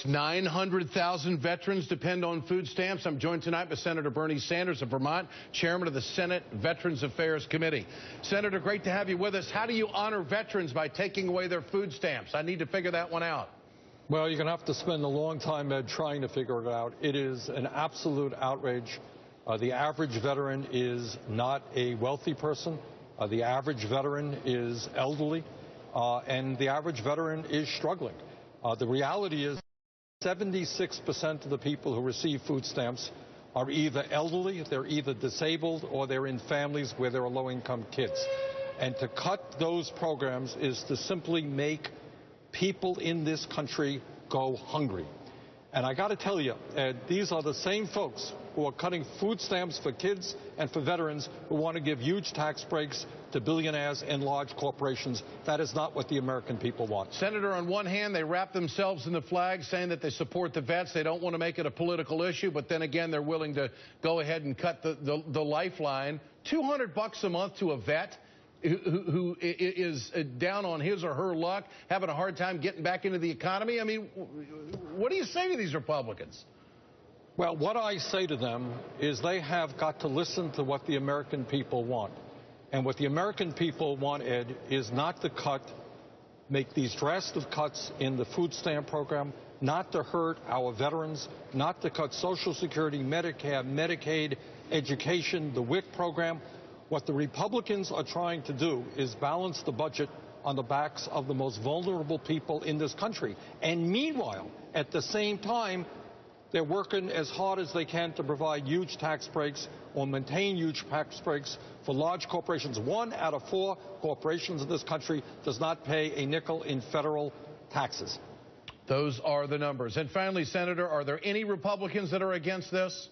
Folks, 900,000 veterans depend on food stamps. I'm joined tonight by Senator Bernie Sanders of Vermont, chairman of the Senate Veterans Affairs Committee. Senator, great to have you with us. How do you honor veterans by taking away their food stamps? I need to figure that one out. Well, you're going to have to spend a long time, Ed, trying to figure it out. It is an absolute outrage. The average veteran is not a wealthy person. The average veteran is elderly, and the average veteran is struggling. The reality is 76% of the people who receive food stamps are either elderly, they're either disabled, or they're in families where there are low-income kids. And to cut those programs is to simply make people in this country go hungry. And I got to tell you, these are the same folks who are cutting food stamps for kids and for veterans who want to give huge tax breaks to billionaires and large corporations. That is not what the American people want. Senator, on one hand, they wrap themselves in the flag saying that they support the vets. They don't want to make it a political issue, but then again, they're willing to go ahead and cut the lifeline. $200 a month to a vet who is down on his or her luck, having a hard time getting back into the economy. I mean, what do you say to these Republicans? Well, what I say to them is they have got to listen to what the American people want. And what the American people want, Ed, is not to make these drastic cuts in the food stamp program, not to hurt our veterans, not to cut Social Security, Medicare, Medicaid, education, the WIC program. What the Republicans are trying to do is balance the budget on the backs of the most vulnerable people in this country. And meanwhile, at the same time, they're working as hard as they can to provide huge tax breaks or maintain huge tax breaks for large corporations. 1 out of 4 corporations in this country does not pay a nickel in federal taxes. Those are the numbers. And finally, Senator, are there any Republicans that are against this?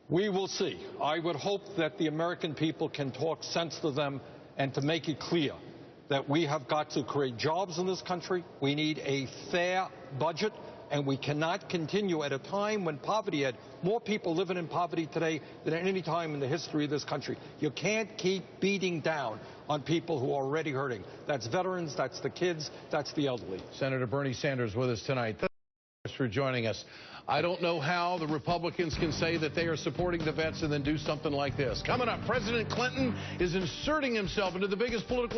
We will see. I would hope that the American people can talk sense to them and to make it clear that we have got to create jobs in this country. We need a fair budget. And we cannot continue at a time when poverty, Ed, more people living in poverty today than at any time in the history of this country. You can't keep beating down on people who are already hurting. That's veterans, that's the kids, that's the elderly. Senator Bernie Sanders with us tonight. Thanks for joining us. I don't know how the Republicans can say that they are supporting the vets and then do something like this. Coming up, President Clinton is inserting himself into the biggest political